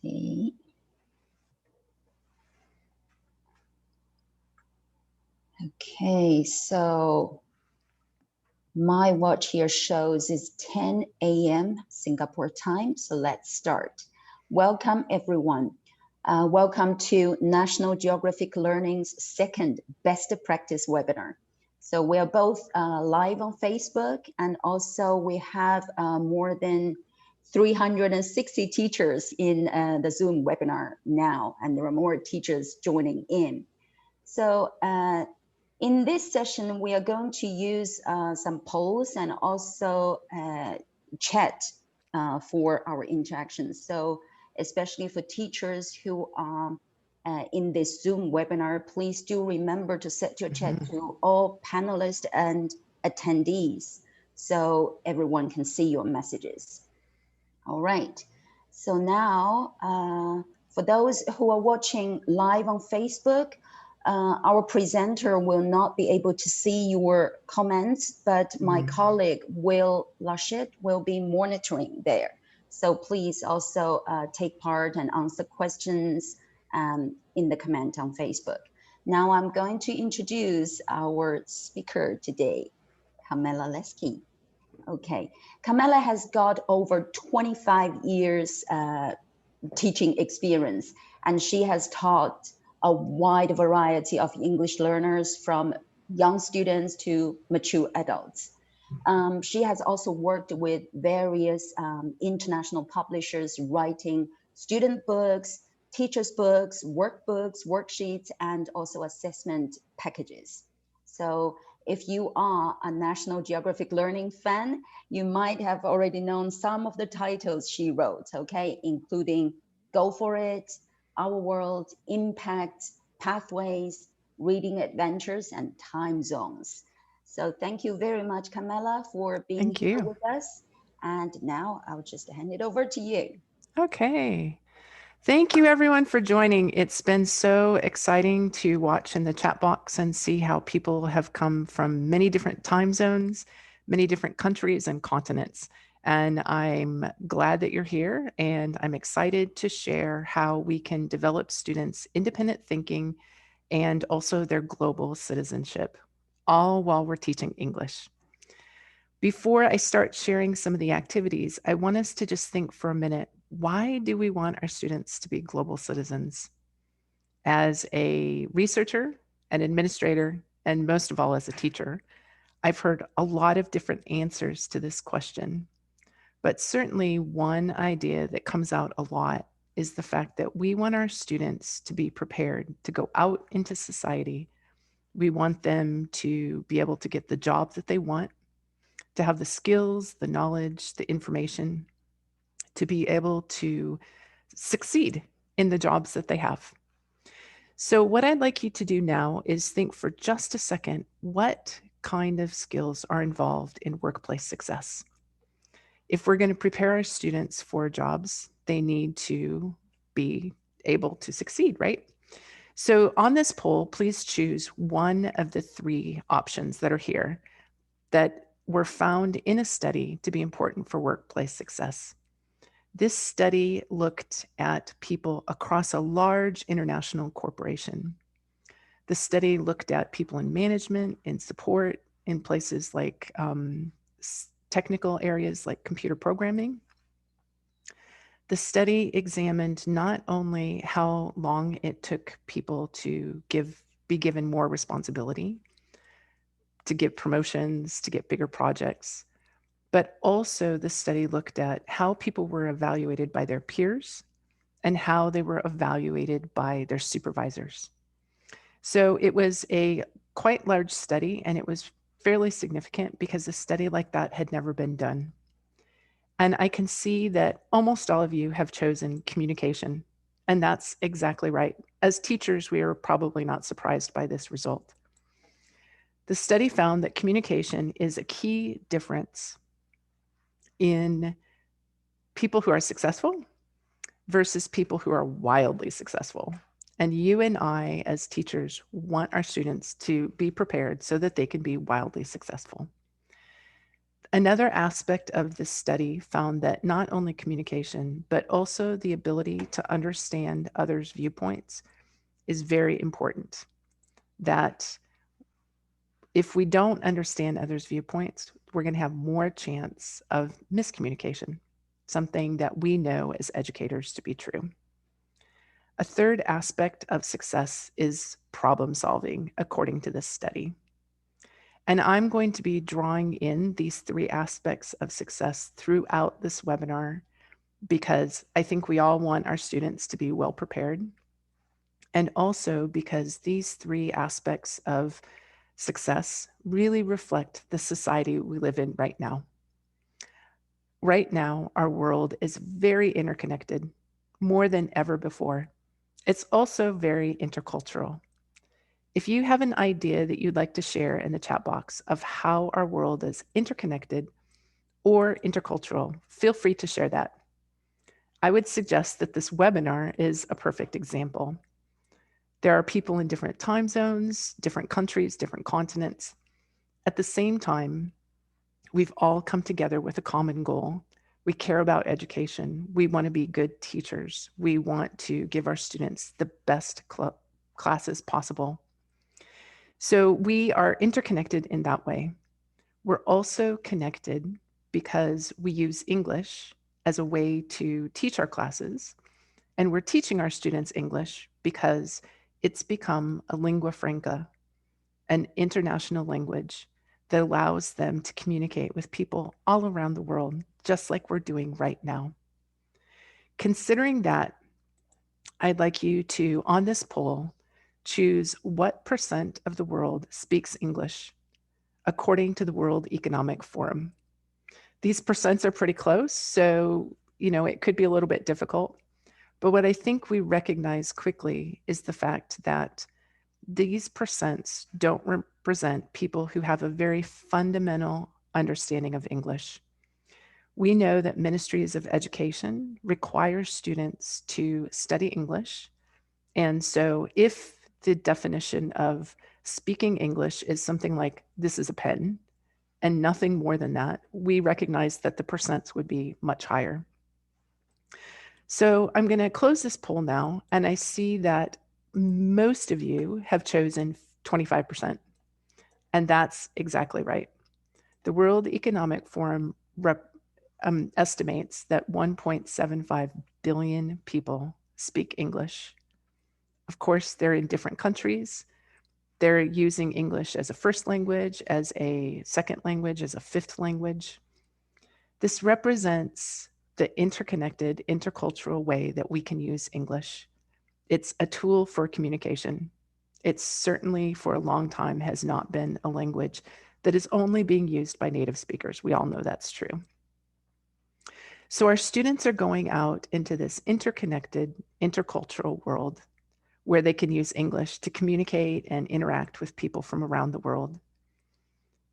see. Okay, so my watch here shows it's 10 a.m. Singapore time, so let's start. Welcome, everyone. Welcome to National Geographic Learning's second Best Practice webinar. So we are both live on Facebook, and also we have more than 360 teachers in the Zoom webinar now, and there are more teachers joining in. So in this session, we are going to use some polls and also chat for our interactions. So especially for teachers who are in this Zoom webinar, please do remember to set your chat to all panelists and attendees so everyone can see your messages. All right, so now for those who are watching live on Facebook, our presenter will not be able to see your comments, but my colleague, Will Lashit, will be monitoring there. So please also take part and answer questions in the comment on Facebook. Now I'm going to introduce our speaker today, Camilla Lesky. Okay, Camilla has got over 25 years teaching experience, and she has taught a wide variety of English learners from young students to mature adults. She has also worked with various international publishers writing student books, teachers' books, workbooks, worksheets, and also assessment packages. So if you are a National Geographic Learning fan, you might have already known some of the titles she wrote, okay, including Go For It, Our World, Impact, Pathways, Reading Adventures, and Time Zones. So thank you very much, Camilla, for being here with us. And now I'll just hand it over to you. Okay. Thank you, everyone, for joining. It's been so exciting to watch in the chat box and see how people have come from many different time zones, many different countries and continents. And I'm glad that you're here, and I'm excited to share how we can develop students' independent thinking and also their global citizenship, all while we're teaching English. Before I start sharing some of the activities, I want us to just think for a minute, why do we want our students to be global citizens? As a researcher, an administrator, and most of all as a teacher, I've heard a lot of different answers to this question. But certainly one idea that comes out a lot is the fact that we want our students to be prepared to go out into society. We want them to be able to get the job that they want, to have the skills, the knowledge, the information, to be able to succeed in the jobs that they have. So what I'd like you to do now is think for just a second, what kind of skills are involved in workplace success? If we're going to prepare our students for jobs, they need to be able to succeed, right? So on this poll, please choose one of the three options that are here that were found in a study to be important for workplace success. This study looked at people across a large international corporation. The study looked at people in management, in support, in places like technical areas like computer programming. The study examined not only how long it took people to be given more responsibility, to give promotions, to get bigger projects, but also the study looked at how people were evaluated by their peers and how they were evaluated by their supervisors. So it was a quite large study, and it was fairly significant because a study like that had never been done. And I can see that almost all of you have chosen communication, and that's exactly right. As teachers, we are probably not surprised by this result. The study found that communication is a key difference in people who are successful versus people who are wildly successful. And you and I, as teachers, want our students to be prepared so that they can be wildly successful. Another aspect of this study found that not only communication, but also the ability to understand others' viewpoints is very important. That if we don't understand others' viewpoints, we're going to have more chance of miscommunication, something that we know as educators to be true. A third aspect of success is problem solving, according to this study. And I'm going to be drawing in these three aspects of success throughout this webinar because I think we all want our students to be well prepared. And also because these three aspects of success really reflect the society we live in right now. Right now, our world is very interconnected, more than ever before. It's also very intercultural. If you have an idea that you'd like to share in the chat box of how our world is interconnected or intercultural, feel free to share that. I would suggest that this webinar is a perfect example. There are people in different time zones, different countries, different continents. At the same time, we've all come together with a common goal. We care about education. We want to be good teachers. We want to give our students the best classes possible. So we are interconnected in that way. We're also connected because we use English as a way to teach our classes. And we're teaching our students English because it's become a lingua franca, an international language that allows them to communicate with people all around the world, just like we're doing right now. Considering that, I'd like you to, on this poll, choose what % of the world speaks English according to the World Economic Forum. These percents are pretty close, so it could be a little bit difficult. But what I think we recognize quickly is the fact that these percents don't represent people who have a very fundamental understanding of English. We know that ministries of education require students to study English. And so if the definition of speaking English is something like this is a pen and nothing more than that, we recognize that the percents would be much higher. So I'm going to close this poll now, and I see that most of you have chosen 25%, and that's exactly right. The World Economic Forum estimates that 1.75 billion people speak English. Of course, they're in different countries. They're using English as a first language, as a second language, as a fifth language. This represents the interconnected, intercultural way that we can use English. It's a tool for communication. It certainly for a long time has not been a language that is only being used by native speakers. We all know that's true. So our students are going out into this interconnected, intercultural world where they can use English to communicate and interact with people from around the world.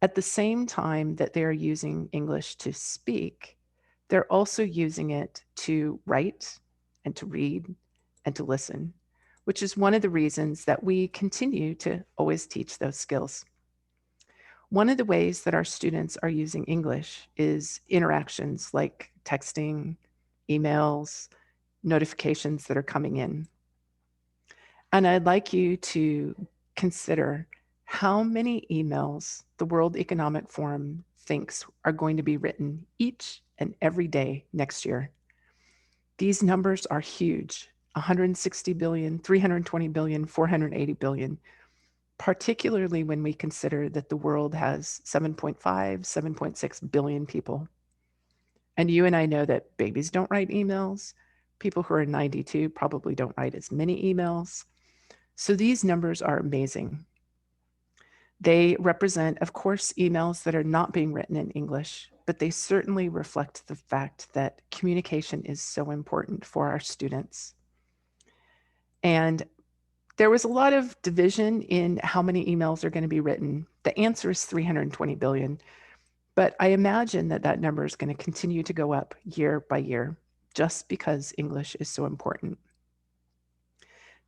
At the same time that they're using English to speak, they're also using it to write and to read and to listen, which is one of the reasons that we continue to always teach those skills. One of the ways that our students are using English is interactions like texting, emails, notifications that are coming in. And I'd like you to consider how many emails the World Economic Forum thinks are going to be written each and every day next year. These numbers are huge, 160 billion, 320 billion, 480 billion, particularly when we consider that the world has 7.5, 7.6 billion people. And you and I know that babies don't write emails. People who are 92 probably don't write as many emails. So these numbers are amazing. They represent, of course, emails that are not being written in English, but they certainly reflect the fact that communication is so important for our students. And there was a lot of division in how many emails are going to be written. The answer is 320 billion, but I imagine that that number is going to continue to go up year by year, just because English is so important.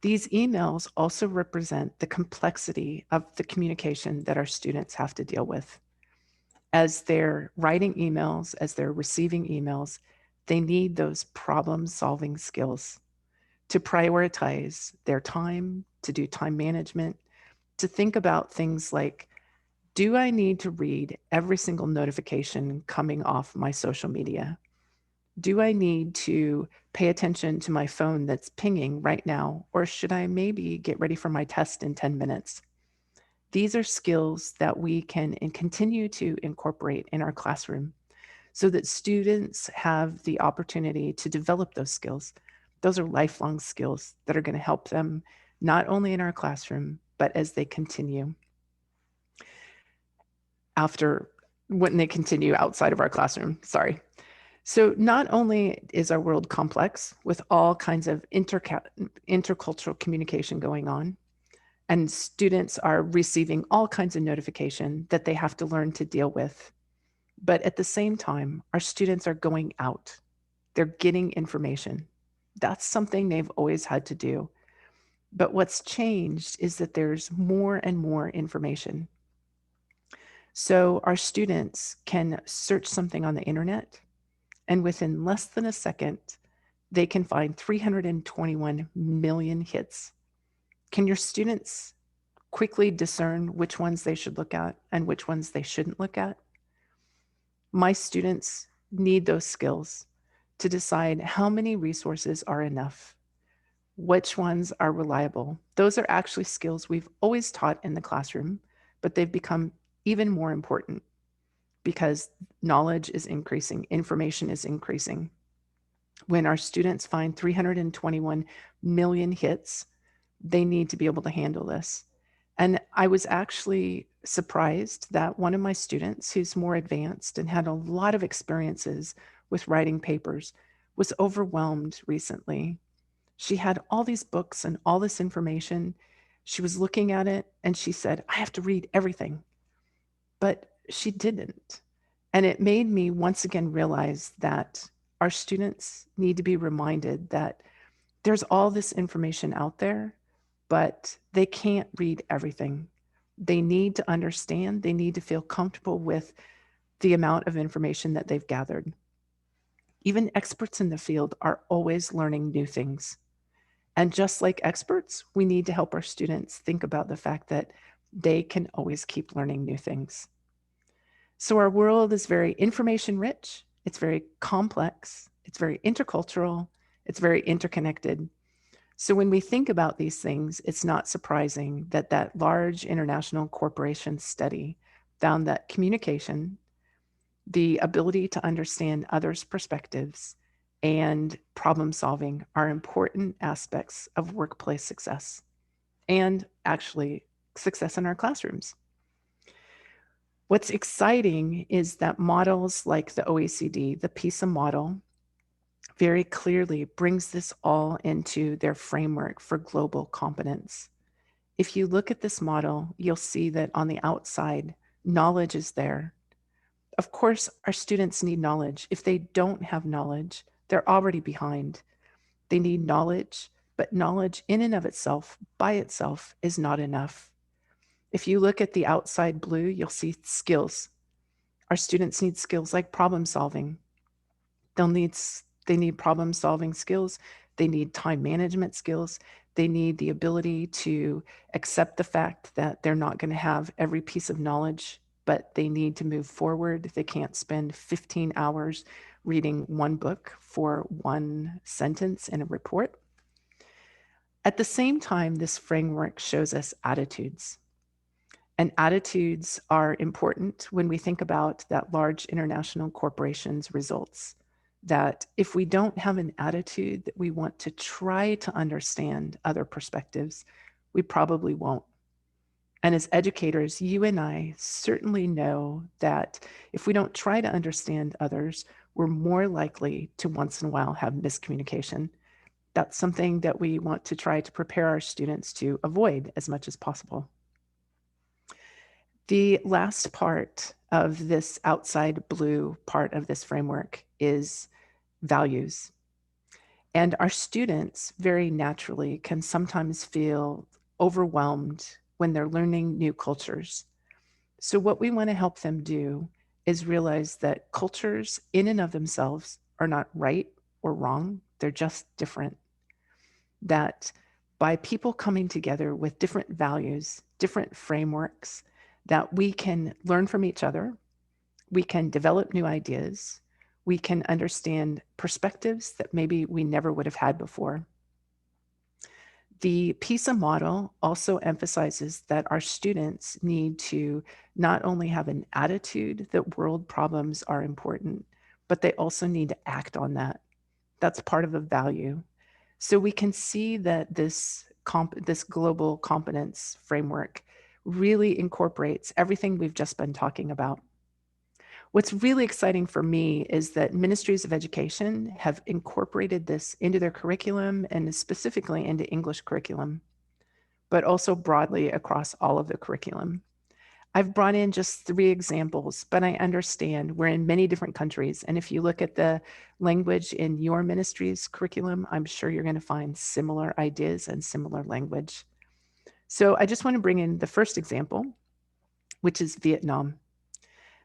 These emails also represent the complexity of the communication that our students have to deal with. As they're writing emails, as they're receiving emails, they need those problem solving skills to prioritize their time, to do time management, to think about things like, do I need to read every single notification coming off my social media? Do I need to pay attention to my phone that's pinging right now? Or should I maybe get ready for my test in 10 minutes? These are skills that we can and continue to incorporate in our classroom so that students have the opportunity to develop those skills. Those are lifelong skills that are going to help them not only in our classroom, but as they continue after when they continue outside of our classroom. Sorry. So not only is our world complex with all kinds of intercultural communication going on, and students are receiving all kinds of notification that they have to learn to deal with, but at the same time, our students are going out. They're getting information. That's something they've always had to do. But what's changed is that there's more and more information. So our students can search something on the internet, and within less than a second, they can find 321 million hits. Can your students quickly discern which ones they should look at and which ones they shouldn't look at? My students need those skills to decide how many resources are enough, which ones are reliable. Those are actually skills we've always taught in the classroom, but they've become even more important because knowledge is increasing, information is increasing. When our students find 321 million hits, they need to be able to handle this. And I was actually surprised that one of my students, who's more advanced and had a lot of experiences with writing papers, was overwhelmed recently. She had all these books and all this information. She was looking at it and she said, I have to read everything. But she didn't. And it made me once again realize that our students need to be reminded that there's all this information out there, but they can't read everything. They need to understand, they need to feel comfortable with the amount of information that they've gathered. Even experts in the field are always learning new things. And just like experts, we need to help our students think about the fact that they can always keep learning new things. So our world is very information rich, it's very complex, it's very intercultural, it's very interconnected. So when we think about these things, it's not surprising that that large international corporation study found that communication, the ability to understand others' perspectives, and problem solving are important aspects of workplace success and actually success in our classrooms. What's exciting is that models like the OECD, the PISA model, very clearly brings this all into their framework for global competence. If you look at this model, you'll see that on the outside, knowledge is there. Of course, our students need knowledge. If they don't have knowledge, they're already behind. They need knowledge, but knowledge in and of itself, by itself, is not enough. If you look at the outside blue, you'll see skills. Our students need skills like problem solving. They'll need they need problem solving skills. They need time management skills. They need the ability to accept the fact that they're not going to have every piece of knowledge, but they need to move forward. They can't spend 15 hours reading one book for one sentence in a report. At the same time, this framework shows us attitudes. And attitudes are important when we think about that large international corporation's results. That if we don't have an attitude that we want to try to understand other perspectives, we probably won't. And as educators, you and I certainly know that if we don't try to understand others, we're more likely to once in a while have miscommunication. That's something that we want to try to prepare our students to avoid as much as possible. The last part of this outside blue part of this framework is values. And our students very naturally can sometimes feel overwhelmed when they're learning new cultures. So, what we want to help them do is realize that cultures in and of themselves are not right or wrong. They're just different. That by people coming together with different values, different frameworks, that we can learn from each other, we can develop new ideas, we can understand perspectives that maybe we never would have had before. The PISA model also emphasizes that our students need to not only have an attitude that world problems are important, but they also need to act on that. That's part of a value. So we can see that this global competence framework really incorporates everything we've just been talking about. What's really exciting for me is that ministries of education have incorporated this into their curriculum and specifically into English curriculum, but also broadly across all of the curriculum. I've brought in just 3 examples, but I understand we're in many different countries. And if you look at the language in your ministry's curriculum, I'm sure you're going to find similar ideas and similar language. So I just want to bring in the first example, which is Vietnam.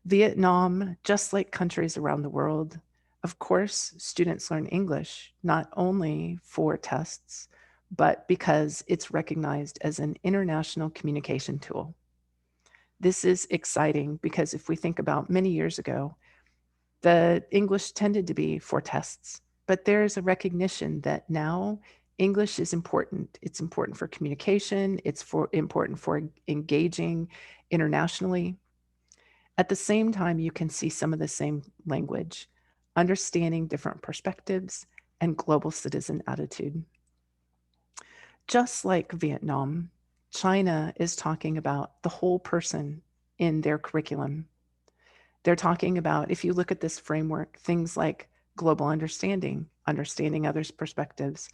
Vietnam, just like countries around the world, of course, students learn English not only for tests, but because it's recognized as an international communication tool. This is exciting because if we think about many years ago, the English tended to be for tests, but there's a recognition that now English is important. It's important for communication, important for engaging internationally. At the same time, you can see some of the same language, understanding different perspectives and global citizen attitude. Just like Vietnam, China is talking about the whole person in their curriculum. They're talking about, if you look at this framework, things like global understanding, understanding others' perspectives,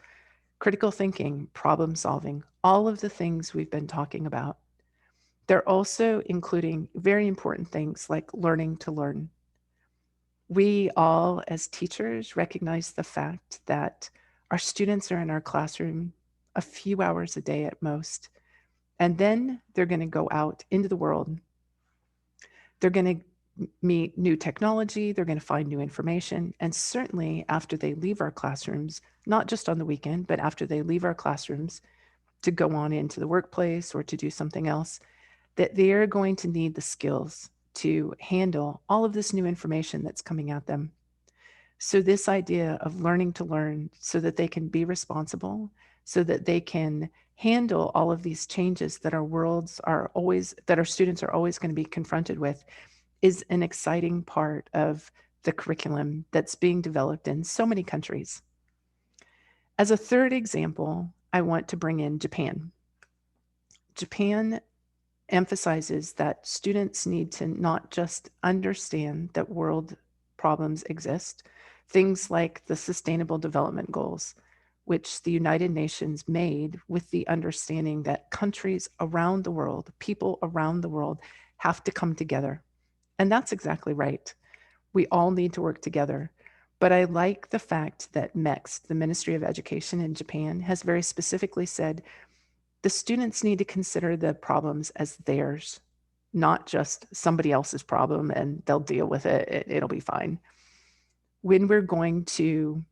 critical thinking, problem solving, all of the things we've been talking about. They're also including very important things like learning to learn. We all, as teachers, recognize the fact that our students are in our classroom a few hours a day at most, and then they're going to go out into the world. They're going to meet new technology, they're going to find new information, and certainly after they leave our classrooms, not just on the weekend, but after they leave our classrooms to go on into the workplace or to do something else, that they're going to need the skills to handle all of this new information that's coming at them. So, this idea of learning to learn so that they can be responsible, so that they can handle all of these changes that that our students are always going to be confronted with, is an exciting part of the curriculum that's being developed in so many countries. As a third example, I want to bring in Japan. Japan emphasizes that students need to not just understand that world problems exist, things like the Sustainable Development Goals, which the United Nations made with the understanding that countries around the world, people around the world, have to come together. And that's exactly right. We all need to work together. But I like the fact that MEX, the Ministry of Education in Japan, has very specifically said the students need to consider the problems as theirs, not just somebody else's problem and they'll deal with it. It'll be fine. When we're going to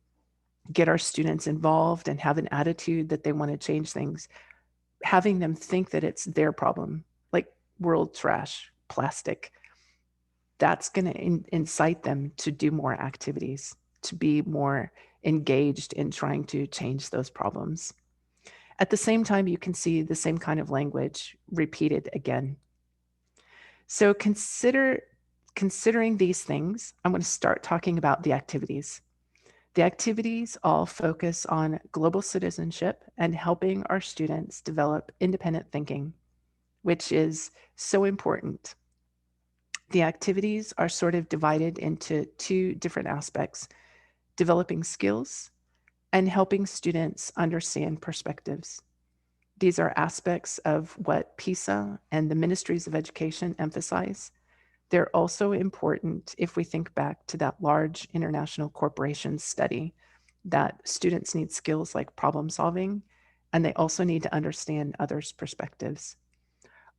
get our students involved and have an attitude that they want to change things, having them think that it's their problem, like world trash, plastic, that's going to incite them to do more activities, to be more engaged in trying to change those problems. At the same time, you can see the same kind of language repeated again. So considering these things, I'm going to start talking about the activities. The activities all focus on global citizenship and helping our students develop independent thinking, which is so important. The activities are sort of divided into 2 different aspects: developing skills and helping students understand perspectives. These are aspects of what PISA and the ministries of education emphasize. They're also important if we think back to that large international corporation study, that students need skills like problem solving, and they also need to understand others' perspectives.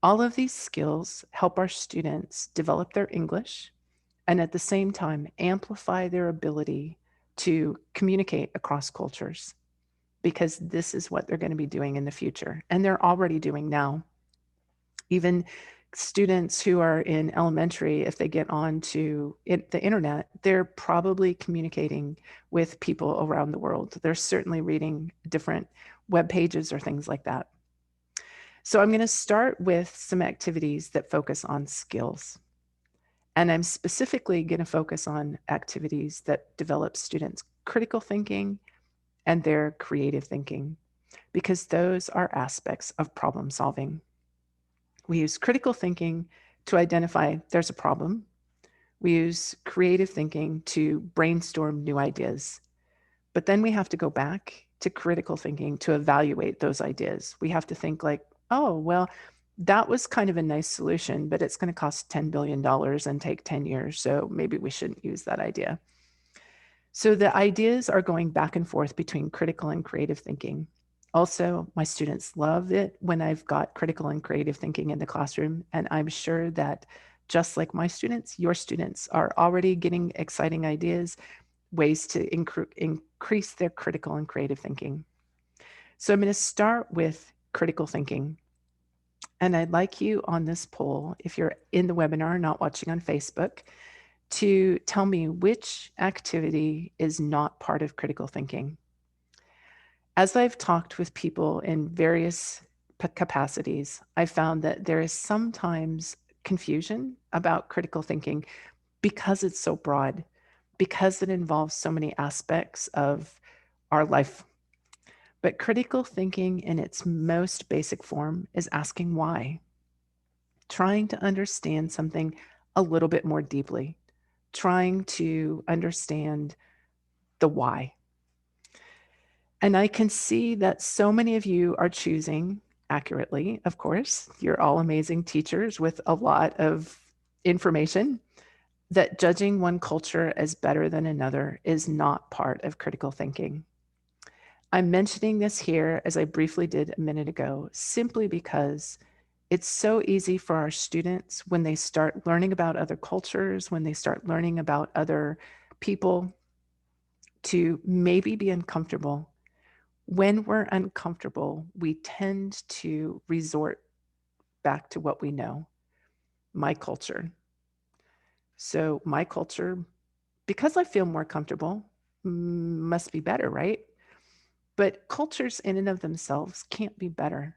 All of these skills help our students develop their English, and at the same time amplify their ability to communicate across cultures, because this is what they're going to be doing in the future. And they're already doing now. Even students who are in elementary, if they get onto the internet, they're probably communicating with people around the world. They're certainly reading different web pages or things like that. So I'm going to start with some activities that focus on skills. And I'm specifically going to focus on activities that develop students' critical thinking and their creative thinking, because those are aspects of problem solving. We use critical thinking to identify there's a problem. We use creative thinking to brainstorm new ideas. But then we have to go back to critical thinking to evaluate those ideas. We have to think like, oh, well, that was kind of a nice solution, but it's going to cost $10 billion and take 10 years. So maybe we shouldn't use that idea. So the ideas are going back and forth between critical and creative thinking. Also, my students love it when I've got critical and creative thinking in the classroom. And I'm sure that just like my students, your students are already getting exciting ideas, ways to increase their critical and creative thinking. So I'm going to start with critical thinking. And I'd like you on this poll, if you're in the webinar, not watching on Facebook, to tell me which activity is not part of critical thinking. As I've talked with people in various capacities, I found that there is sometimes confusion about critical thinking because it's so broad, because it involves so many aspects of our life. But critical thinking in its most basic form is asking why, trying to understand something a little bit more deeply, trying to understand the why. And I can see that so many of you are choosing accurately, of course. You're all amazing teachers with a lot of information, that judging one culture as better than another is not part of critical thinking. I'm mentioning this here, as I briefly did a minute ago, simply because it's so easy for our students when they start learning about other cultures, when they start learning about other people, to maybe be uncomfortable. When we're uncomfortable, we tend to resort back to what we know, my culture. So my culture, because I feel more comfortable, must be better, right? But cultures in and of themselves can't be better.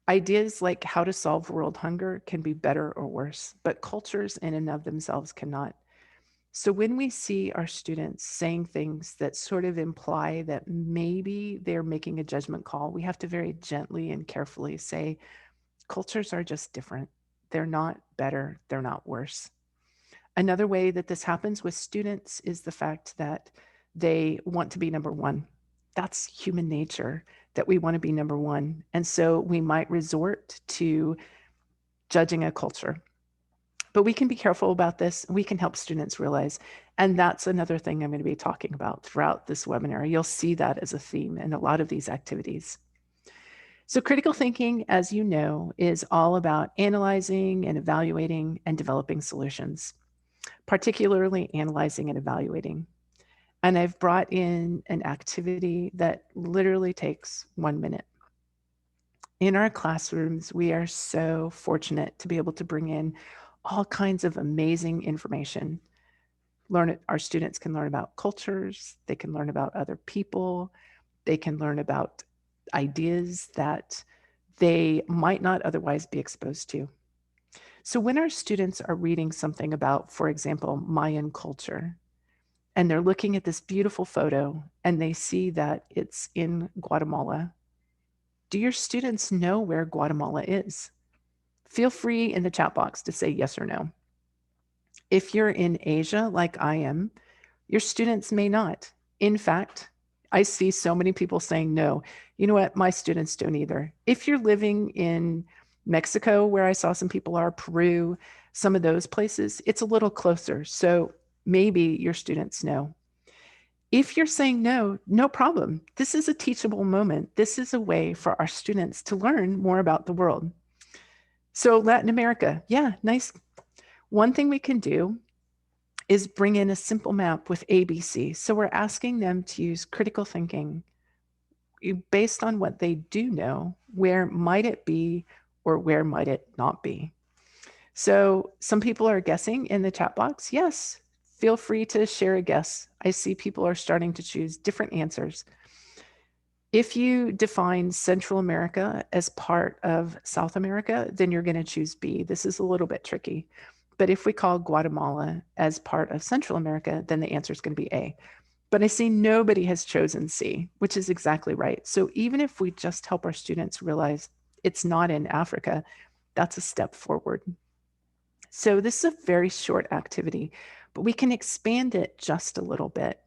Ideas like how to solve world hunger can be better or worse, but cultures in and of themselves cannot. So when we see our students saying things that sort of imply that maybe they're making a judgment call, we have to very gently and carefully say, cultures are just different. They're not better, they're not worse. Another way that this happens with students is the fact that they want to be number one. That's human nature, that we want to be number one. And so we might resort to judging a culture. But we can be careful about this. We can help students realize. And that's another thing I'm going to be talking about throughout this webinar. You'll see that as a theme in a lot of these activities. So critical thinking, as you know, is all about analyzing and evaluating and developing solutions, particularly analyzing and evaluating. And I've brought in an activity that literally takes 1 minute. In our classrooms, we are so fortunate to be able to bring in all kinds of amazing information. Our students can learn about cultures, they can learn about other people, they can learn about ideas that they might not otherwise be exposed to. So when our students are reading something about, for example, Mayan culture, and they're looking at this beautiful photo and they see that it's in Guatemala, do your students know where Guatemala is? Feel free in the chat box to say yes or no. If you're in Asia, like I am, your students may not. In fact, I see so many people saying no. You know what? My students don't either. If you're living in Mexico, where I saw some people are, Peru, some of those places, it's a little closer. So maybe your students know. If you're saying no, no problem. This is a teachable moment. This is a way for our students to learn more about the world. So Latin America, yeah, nice. One thing we can do is bring in a simple map with ABC. So we're asking them to use critical thinking based on what they do know. Where might it be or where might it not be? So some people are guessing in the chat box. Yes, feel free to share a guess. I see people are starting to choose different answers. If you define Central America as part of South America, then you're going to choose B. This is a little bit tricky. But if we call Guatemala as part of Central America, then the answer is going to be A. But I see nobody has chosen C, which is exactly right. So even if we just help our students realize it's not in Africa, that's a step forward. So this is a very short activity, but we can expand it just a little bit.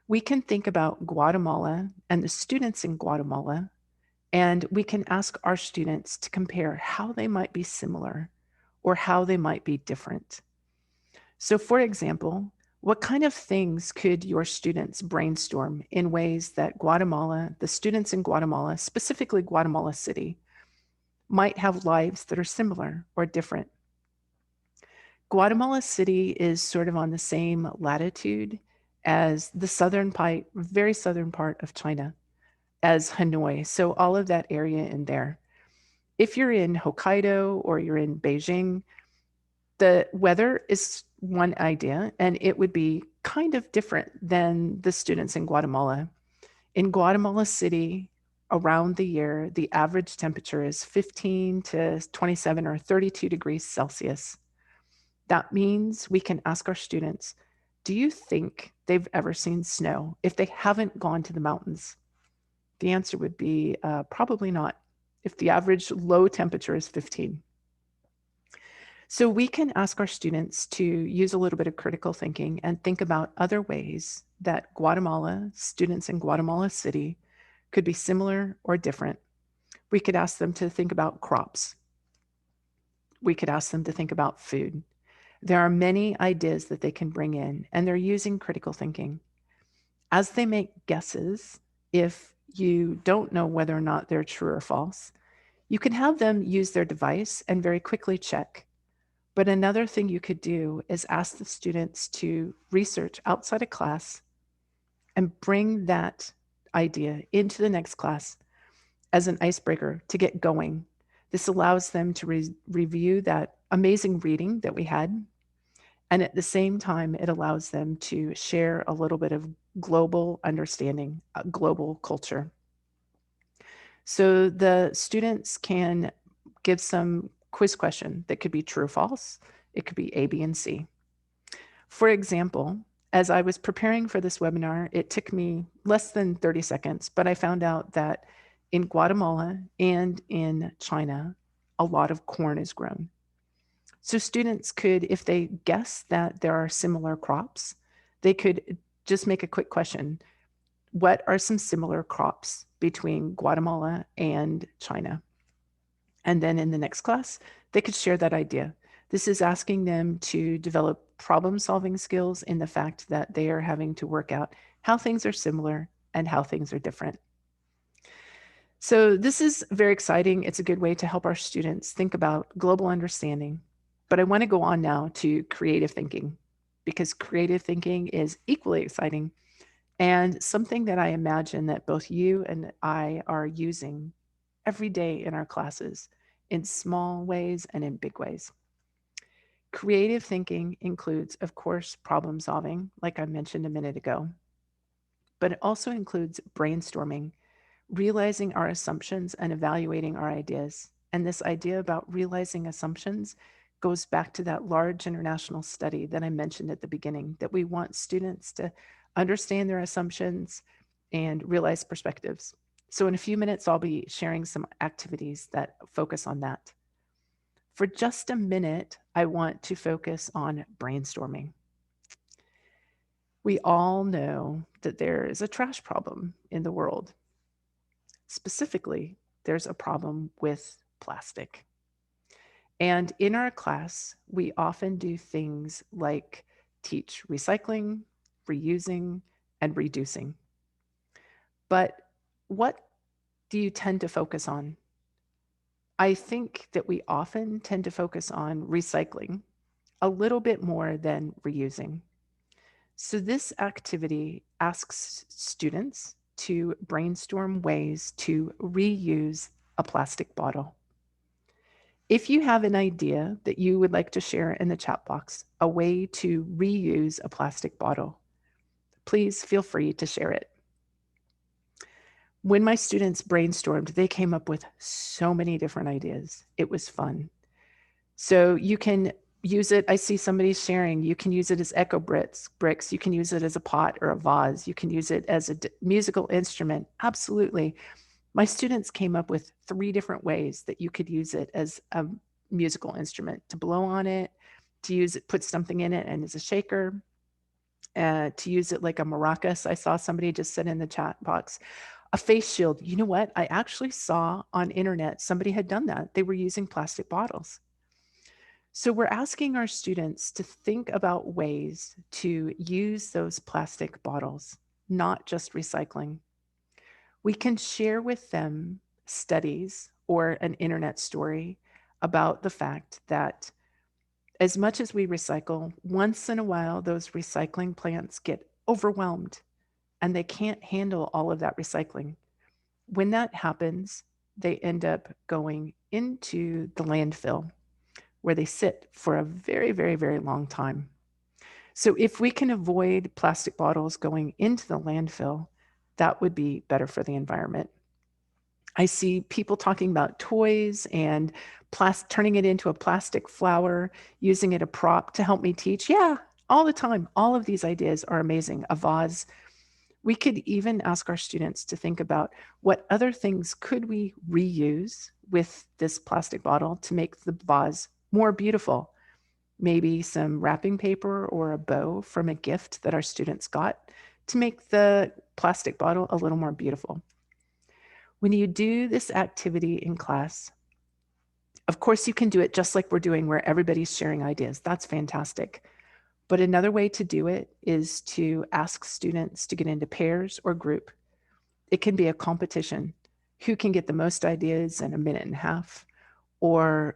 We can think about Guatemala and the students in Guatemala, and we can ask our students to compare how they might be similar or how they might be different. So, for example, what kind of things could your students brainstorm in ways that Guatemala, the students in Guatemala, specifically Guatemala City, might have lives that are similar or different? Guatemala City is sort of on the same latitude as the very southern part of China, as Hanoi. So, all of that area in there. If you're in Hokkaido or you're in Beijing, the weather is one idea, and it would be kind of different than the students in Guatemala. In Guatemala City, around the year, the average temperature is 15 to 27 or 32 degrees Celsius. That means we can ask our students, do you think they've ever seen snow if they haven't gone to the mountains? The answer would be probably not, if the average low temperature is 15. So we can ask our students to use a little bit of critical thinking and think about other ways that students in Guatemala City could be similar or different. We could ask them to think about crops. We could ask them to think about food. There are many ideas that they can bring in, and they're using critical thinking. As they make guesses, if you don't know whether or not they're true or false, you can have them use their device and very quickly check. But another thing you could do is ask the students to research outside of class and bring that idea into the next class as an icebreaker to get going. This allows them to review that amazing reading that we had. And at the same time, it allows them to share a little bit of global understanding, global culture. So the students can give some quiz question that could be true or false. It could be A, B, and C. For example, as I was preparing for this webinar, it took me less than 30 seconds, but I found out that in Guatemala and in China, a lot of corn is grown. So students could, if they guess that there are similar crops, they could just make a quick question. What are some similar crops between Guatemala and China? And then in the next class, they could share that idea. This is asking them to develop problem-solving skills in the fact that they are having to work out how things are similar and how things are different. So this is very exciting. It's a good way to help our students think about global understanding. But I want to go on now to creative thinking, because creative thinking is equally exciting and something that I imagine that both you and I are using every day in our classes in small ways and in big ways. Creative thinking includes, of course, problem solving, like I mentioned a minute ago, but it also includes brainstorming, realizing our assumptions and evaluating our ideas. And this idea about realizing assumptions goes back to that large international study that I mentioned at the beginning, that we want students to understand their assumptions and realize perspectives. So in a few minutes, I'll be sharing some activities that focus on that. For just a minute, I want to focus on brainstorming. We all know that there is a trash problem in the world. Specifically, there's a problem with plastic. And in our class, we often do things like teach recycling, reusing, and reducing. But what do you tend to focus on? I think that we often tend to focus on recycling a little bit more than reusing. So this activity asks students to brainstorm ways to reuse a plastic bottle. If you have an idea that you would like to share in the chat box, a way to reuse a plastic bottle, please feel free to share it. When my students brainstormed, they came up with so many different ideas. It was fun. So you can use it. I see somebody sharing. You can use it as echo bricks. You can use it as a pot or a vase. You can use it as a musical instrument. Absolutely. My students came up with 3 different ways that you could use it as a musical instrument: to blow on it, to use it, put something in it and as a shaker, to use it like a maracas. I saw somebody just said in the chat box, a face shield. You know what? I actually saw on internet somebody had done that. They were using plastic bottles. So we're asking our students to think about ways to use those plastic bottles, not just recycling. We can share with them studies or an internet story about the fact that as much as we recycle, once in a while, those recycling plants get overwhelmed and they can't handle all of that recycling. When that happens, they end up going into the landfill where they sit for a very, very, very long time. So if we can avoid plastic bottles going into the landfill, that would be better for the environment. I see people talking about toys and turning it into a plastic flower, using it a prop to help me teach. Yeah, all the time. All of these ideas are amazing. A vase. We could even ask our students to think about what other things could we reuse with this plastic bottle to make the vase more beautiful. Maybe some wrapping paper or a bow from a gift that our students got to make the plastic bottle a little more beautiful. When you do this activity in class, of course, you can do it just like we're doing, where everybody's sharing ideas. That's fantastic. But another way to do it is to ask students to get into pairs or group. It can be a competition. Who can get the most ideas in a minute and a half? Or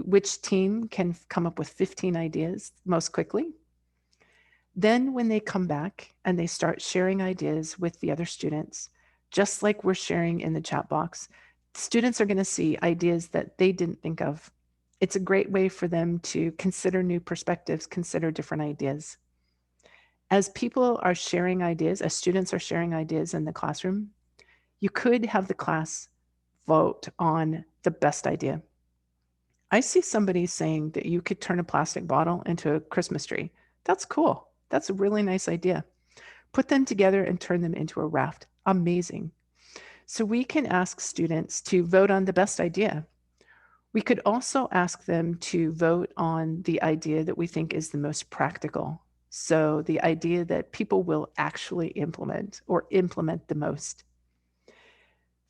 which team can come up with 15 ideas most quickly? Then when they come back and they start sharing ideas with the other students, just like we're sharing in the chat box, students are going to see ideas that they didn't think of. It's a great way for them to consider new perspectives, consider different ideas. As people are sharing ideas, as students are sharing ideas in the classroom, you could have the class vote on the best idea. I see somebody saying that you could turn a plastic bottle into a Christmas tree. That's cool. That's a really nice idea. Put them together and turn them into a raft. Amazing. So we can ask students to vote on the best idea. We could also ask them to vote on the idea that we think is the most practical. So the idea that people will actually implement or implement the most.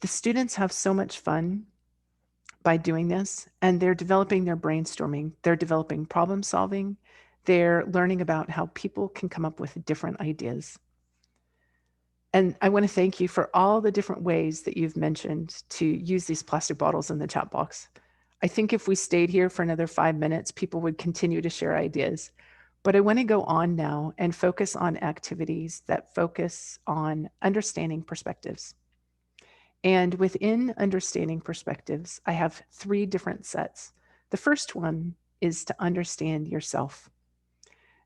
The students have so much fun by doing this, and they're developing their brainstorming, they're developing problem solving, they're learning about how people can come up with different ideas. And I want to thank you for all the different ways that you've mentioned to use these plastic bottles in the chat box. I think if we stayed here for another 5 minutes, people would continue to share ideas. But I want to go on now and focus on activities that focus on understanding perspectives. And within understanding perspectives, I have 3 different sets. The first one is to understand yourself.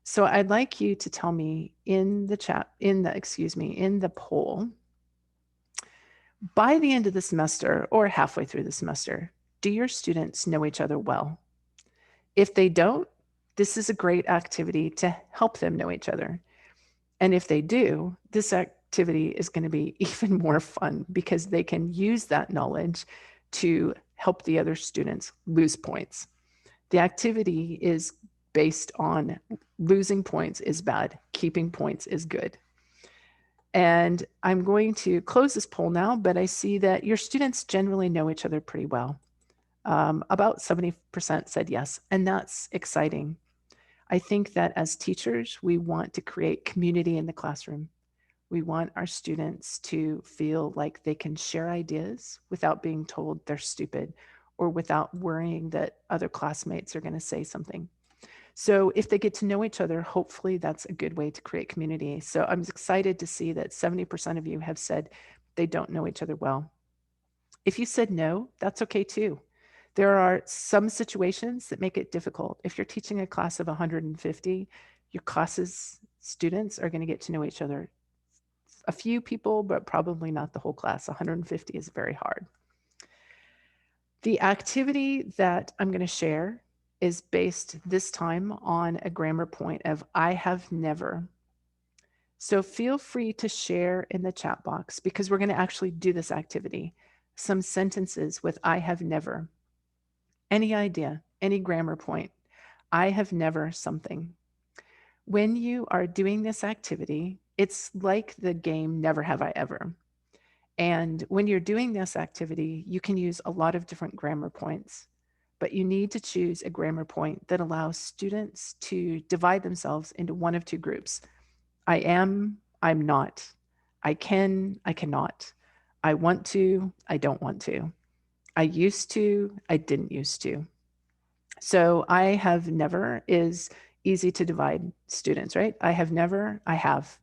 So I'd like you to tell me in the poll, by the end of the semester or halfway through the semester, do your students know each other well? If they don't, this is a great activity to help them know each other. And if they do, this activity is going to be even more fun because they can use that knowledge to help the other students lose points. The activity is based on losing points is bad, keeping points is good. And I'm going to close this poll now, but I see that your students generally know each other pretty well. About 70% said yes, and that's exciting. I think that as teachers, we want to create community in the classroom. We want our students to feel like they can share ideas without being told they're stupid or without worrying that other classmates are going to say something. So if they get to know each other, hopefully that's a good way to create community. So I'm excited to see that 70% of you have said they don't know each other well. If you said no, that's okay too. There are some situations that make it difficult. If you're teaching a class of 150, your class's students are going to get to know each other. A few people, but probably not the whole class. 150 is very hard. The activity that I'm going to share is based this time on a grammar point of I have never. So feel free to share in the chat box because we're going to actually do this activity. Some sentences with I have never. Any idea, any grammar point. I have never something. When you are doing this activity, it's like the game Never Have I Ever. And when you're doing this activity, you can use a lot of different grammar points, but you need to choose a grammar point that allows students to divide themselves into one of two groups. I am, I'm not. I can, I cannot. I want to, I don't want to. I used to, I didn't used to. So I have never is easy to divide students, right? I have never, I have.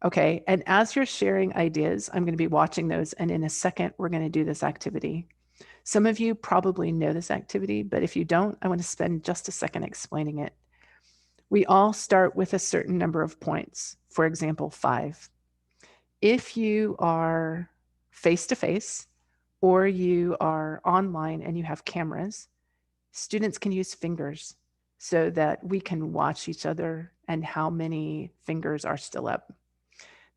Okay. And as you're sharing ideas, I'm going to be watching those. And in a second, we're going to do this activity. Some of you probably know this activity, but if you don't, I want to spend just a second explaining it. We all start with a certain number of points, for example, 5. If you are face to face or you are online and you have cameras, students can use fingers so that we can watch each other and how many fingers are still up.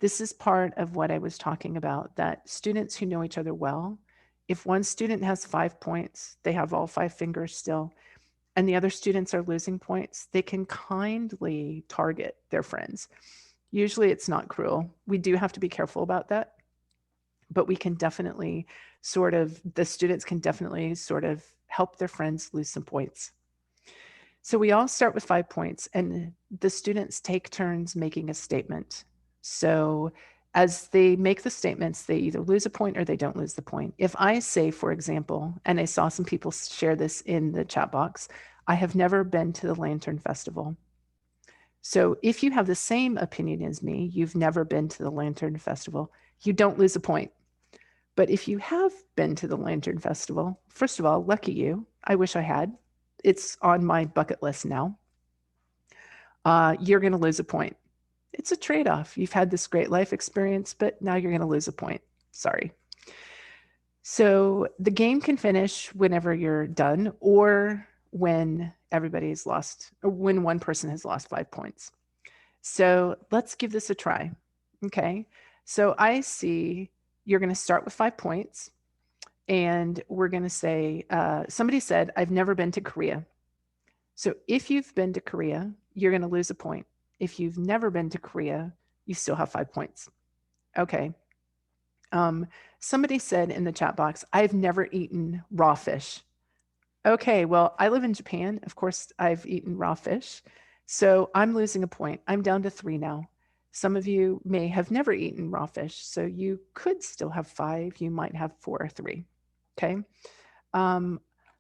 This is part of what I was talking about, that students who know each other well, if one student has 5 points, they have all 5 fingers still, and the other students are losing points, they can kindly target their friends. Usually it's not cruel. We do have to be careful about that, but we can definitely the students can definitely sort of help their friends lose some points. So we all start with 5 points and the students take turns making a statement. So as they make the statements, they either lose a point or they don't lose the point. If I say, for example, and I saw some people share this in the chat box, I have never been to the Lantern Festival. So if you have the same opinion as me, you've never been to the Lantern Festival, you don't lose a point. But if you have been to the Lantern Festival, first of all, lucky you. I wish I had. It's on my bucket list now. You're going to lose a point. It's a trade-off. You've had this great life experience, but now you're going to lose a point. Sorry. So the game can finish whenever you're done or when everybody's lost, or when one person has lost 5 points. So let's give this a try. Okay. So I see you're going to start with 5 points and we're going to say, somebody said, I've never been to Korea. So if you've been to Korea, you're going to lose a point. If you've never been to Korea, you still have 5 points. Okay. Somebody said in the chat box, I've never eaten raw fish. Okay, well, I live in Japan. Of course, I've eaten raw fish. So I'm losing a point. I'm down to 3 now. Some of you may have never eaten raw fish, so you could still have 5. You might have 4 or 3. Okay.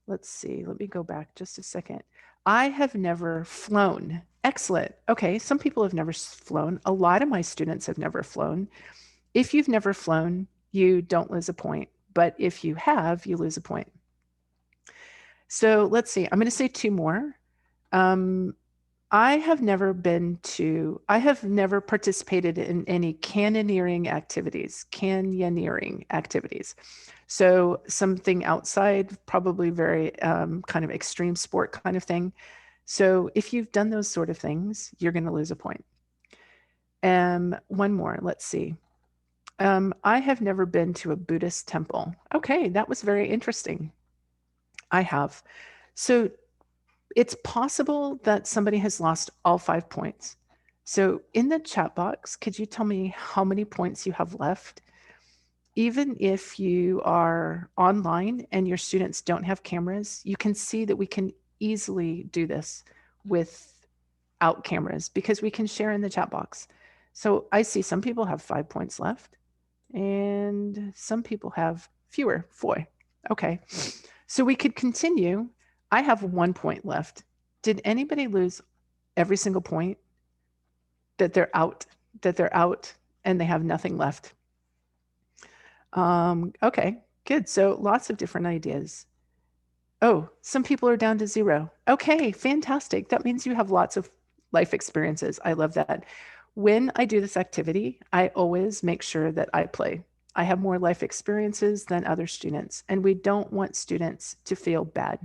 Let's see. Let me go back just a second. I have never flown. Excellent. Okay, some people have never flown. A lot of my students have never flown. If you've never flown, you don't lose a point. But if you have, you lose a point. So let's see. I'm going to say 2 more. I have never participated in any canyoneering activities. So something outside, probably very kind of extreme sport kind of thing. So if you've done those sort of things, you're going to lose a point. One more. Let's see. I have never been to a Buddhist temple. Okay, that was very interesting. I have. So it's possible that somebody has lost all 5 points. So in the chat box, could you tell me how many points you have left? Even if you are online and your students don't have cameras, you can see that we can easily do this without cameras because we can share in the chat box. So I see some people have 5 points left and some people have fewer, 4. Okay, so we could continue. I have 1 point left. Did anybody lose every single point that they're out and they have nothing left? Okay, good. So lots of different ideas. Oh, some people are down to 0. Okay, fantastic. That means you have lots of life experiences. I love that. When I do this activity, I always make sure that I play. I have more life experiences than other students, and we don't want students to feel bad.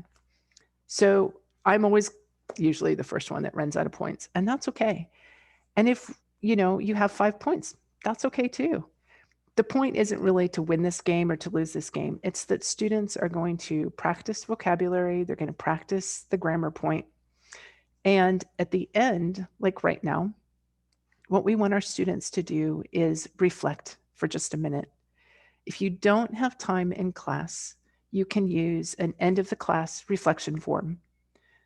So I'm always usually the first one that runs out of points, and that's okay. And if you have 5 points, that's okay too. The point isn't really to win this game or to lose this game. It's that students are going to practice vocabulary, they're going to practice the grammar point. And at the end, like right now, what we want our students to do is reflect for just a minute. If you don't have time in class, you can use an end of the class reflection form.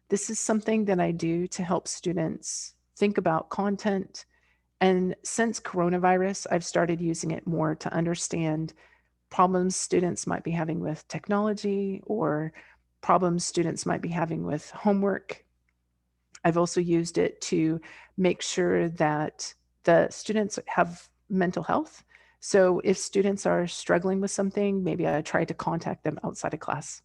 This is something that I do to help students think about content. And since coronavirus, I've started using it more to understand problems students might be having with technology or problems students might be having with homework. I've also used it to make sure that the students have mental health. So if students are struggling with something, maybe I try to contact them outside of class.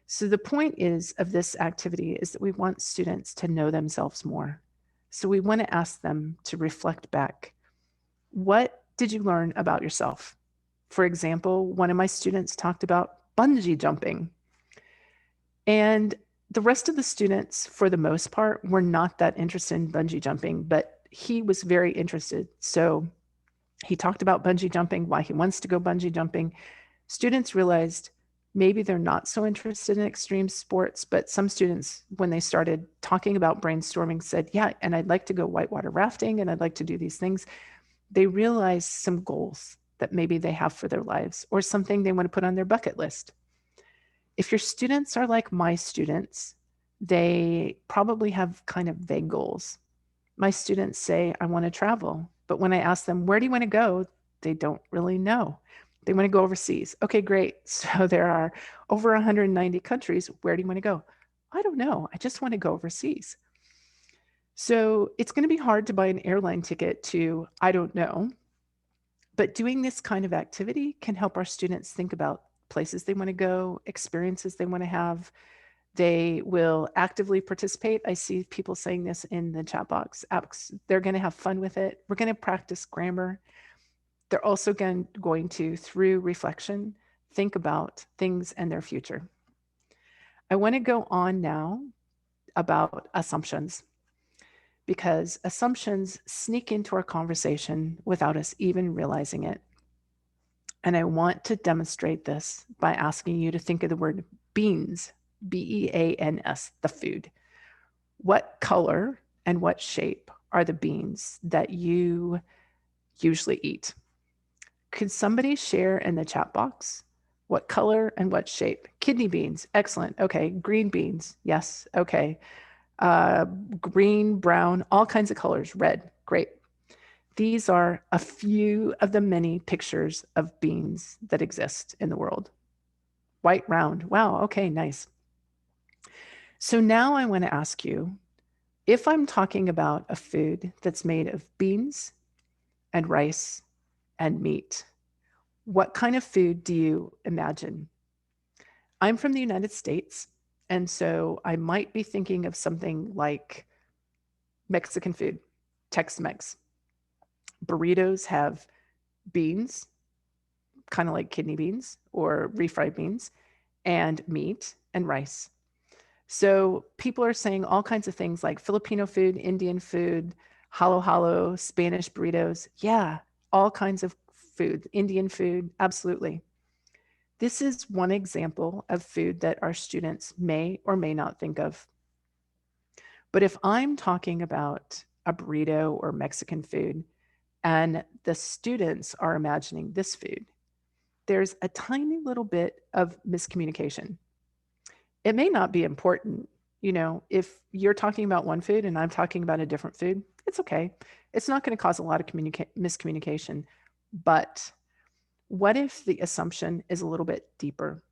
So the point is of this activity is that we want students to know themselves more. So we want to ask them to reflect back. What did you learn about yourself? For example, one of my students talked about bungee jumping. And the rest of the students, for the most part, were not that interested in bungee jumping, but he was very interested. So he talked about bungee jumping, why he wants to go bungee jumping. Students realized maybe they're not so interested in extreme sports, but some students, when they started talking about brainstorming, said, yeah, and I'd like to go whitewater rafting and I'd like to do these things. They realized some goals that maybe they have for their lives or something they want to put on their bucket list. If your students are like my students, they probably have kind of vague goals. My students say, I want to travel. But when I ask them, where do you want to go? They don't really know. They want to go overseas. Okay, great. So there are over 190 countries. Where do you want to go? I don't know. I just want to go overseas. So it's going to be hard to buy an airline ticket to, I don't know. But doing this kind of activity can help our students think about places they want to go, experiences they want to have. They will actively participate. I see people saying this in the chat box. They're going to have fun with it. We're going to practice grammar. They're also going to, through reflection, think about things and their future. I want to go on now about assumptions, because assumptions sneak into our conversation without us even realizing it. And I want to demonstrate this by asking you to think of the word beans, beans, the food. What color and what shape are the beans that you usually eat? Could somebody share in the chat box what color and what shape? Kidney beans, excellent. Okay, green beans, yes, okay. Green, brown, all kinds of colors, red, great. These are a few of the many pictures of beans that exist in the world. White round, wow, okay, nice. So now I want to ask you, if I'm talking about a food that's made of beans and rice and meat, what kind of food do you imagine? I'm from the United States, and so I might be thinking of something like Mexican food, Tex-Mex. Burritos have beans, kind of like kidney beans or refried beans, and meat and rice. So people are saying all kinds of things like Filipino food, Indian food, halo halo, Spanish burritos. Yeah, all kinds of food, Indian food, absolutely. This is one example of food that our students may or may not think of. But if I'm talking about a burrito or Mexican food, and the students are imagining this food, there's a tiny little bit of miscommunication. It may not be important. If you're talking about one food and I'm talking about a different food, it's okay. It's not going to cause a lot of miscommunication. But what if the assumption is a little bit deeper?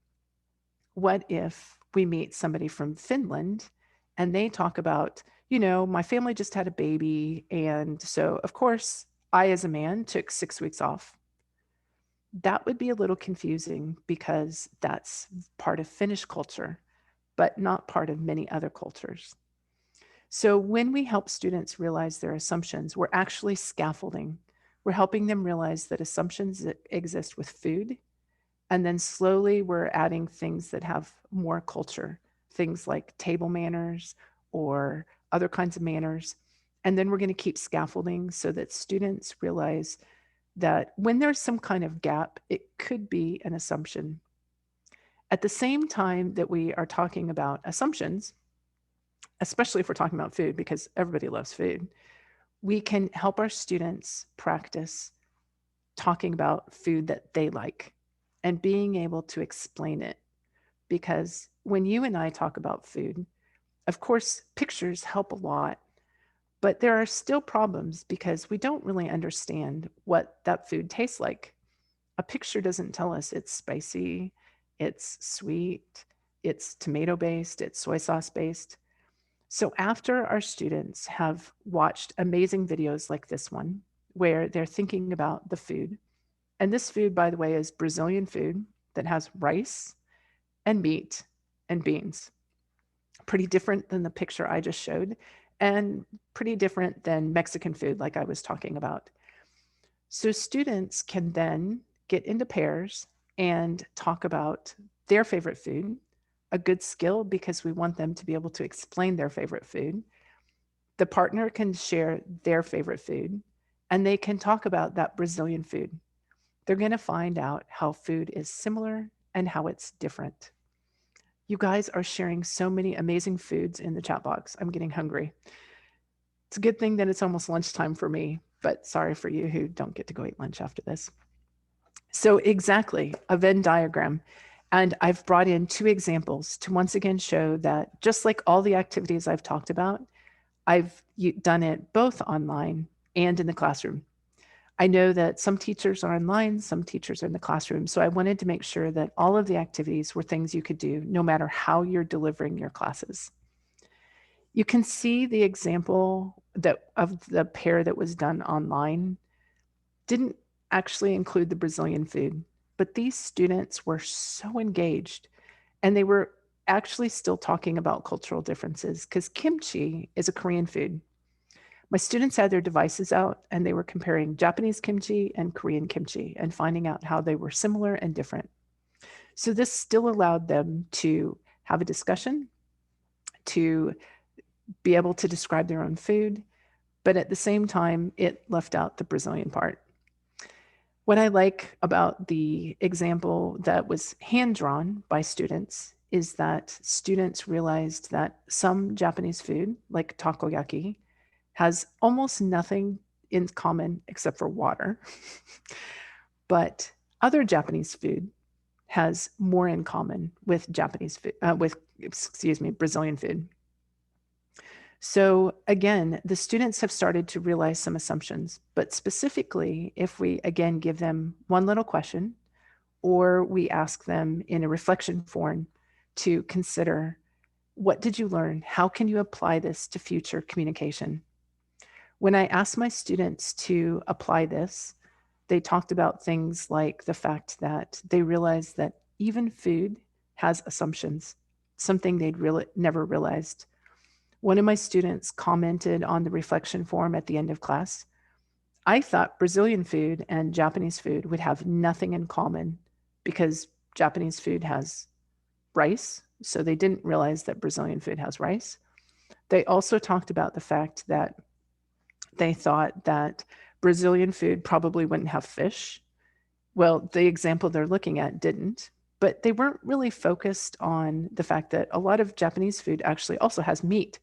What if we meet somebody from Finland and they talk about, my family just had a baby. And so, of course, I, as a man, took 6 weeks off. That would be a little confusing because that's part of Finnish culture, but not part of many other cultures. So when we help students realize their assumptions, we're actually scaffolding. We're helping them realize that assumptions exist with food. And then slowly we're adding things that have more culture, things like table manners or other kinds of manners. And then we're going to keep scaffolding so that students realize that when there's some kind of gap, it could be an assumption. At the same time that we are talking about assumptions, especially if we're talking about food, because everybody loves food, we can help our students practice talking about food that they like and being able to explain it. Because when you and I talk about food, of course, pictures help a lot, but there are still problems because we don't really understand what that food tastes like. A picture doesn't tell us it's spicy, it's sweet, it's tomato based, it's soy sauce based. So after our students have watched amazing videos like this one, where they're thinking about the food, and this food, by the way, is Brazilian food that has rice and meat and beans. Pretty different than the picture I just showed, and pretty different than Mexican food, like I was talking about. So students can then get into pairs and talk about their favorite food, a good skill because we want them to be able to explain their favorite food. The partner can share their favorite food, and they can talk about that Brazilian food. They're going to find out how food is similar and how it's different. You guys are sharing so many amazing foods in the chat box. I'm getting hungry. It's a good thing that it's almost lunchtime for me, but sorry for you who don't get to go eat lunch after this. So exactly, a Venn diagram. And I've brought in 2 examples to once again show that just like all the activities I've talked about, I've done it both online and in the classroom. I know that some teachers are online, some teachers are in the classroom. So I wanted to make sure that all of the activities were things you could do no matter how you're delivering your classes. You can see the example that of the pair that was done online didn't actually include the Brazilian food, but these students were so engaged and they were actually still talking about cultural differences because kimchi is a Korean food. My students had their devices out and they were comparing Japanese kimchi and Korean kimchi and finding out how they were similar and different. So this still allowed them to have a discussion, to be able to describe their own food, but at the same time, it left out the Brazilian part. What I like about the example that was hand drawn by students is that students realized that some Japanese food, like takoyaki, has almost nothing in common except for water. But other Japanese food has more in common with Brazilian food. So again, the students have started to realize some assumptions, but specifically, if we again give them one little question, or we ask them in a reflection form to consider, what did you learn? How can you apply this to future communication? When I asked my students to apply this, they talked about things like the fact that they realized that even food has assumptions, something they'd really never realized. One of my students commented on the reflection form at the end of class, I thought Brazilian food and Japanese food would have nothing in common because Japanese food has rice, so they didn't realize that Brazilian food has rice. They also talked about the fact that they thought that Brazilian food probably wouldn't have fish. Well, the example they're looking at didn't, but they weren't really focused on the fact that a lot of Japanese food actually also has meat.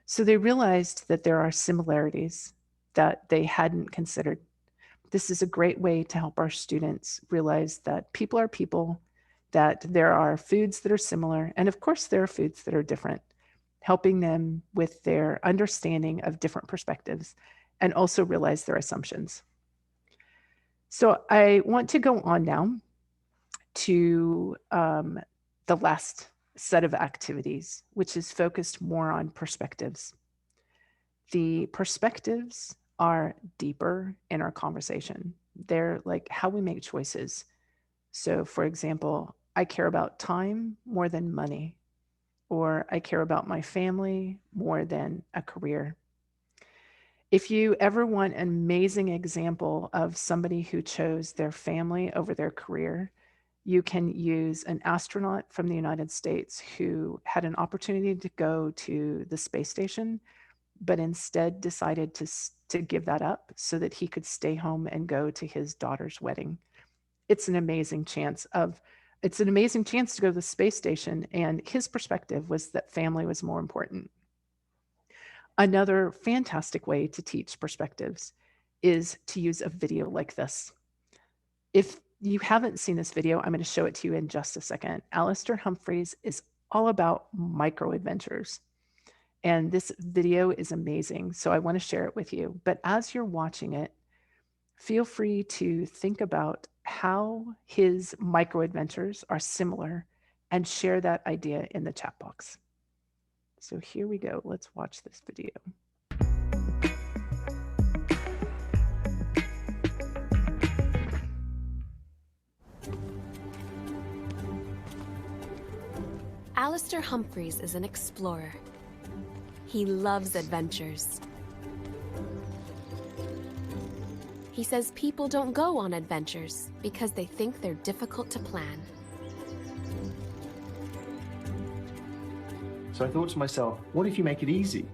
So they realized that there are similarities that they hadn't considered. This is a great way to help our students realize that people are people, that there are foods that are similar, and of course, there are foods that are different, helping them with their understanding of different perspectives and also realize their assumptions. So I want to go on now to the last set of activities, which is focused more on perspectives. The perspectives are deeper in our conversation. They're like how we make choices. So, for example, I care about time more than money, or I care about my family more than a career. If you ever want an amazing example of somebody who chose their family over their career, you can use an astronaut from the United States who had an opportunity to go to the space station, but instead decided to give that up so that he could stay home and go to his daughter's wedding. It's an amazing chance of it's an amazing chance to go to the space station, and his perspective was that family was more important. Another fantastic way to teach perspectives is to use a video like this. If you haven't seen this video, I'm going to show it to you in just a second. Alistair Humphreys is all about micro adventures. And this video is amazing. So I want to share it with you. But as you're watching it, feel free to think about how his micro adventures are similar and share that idea in the chat box. So here we go. Let's watch this video. Alistair Humphreys is an explorer. He loves adventures. He says people don't go on adventures because they think they're difficult to plan. So I thought to myself, what if you make it easy?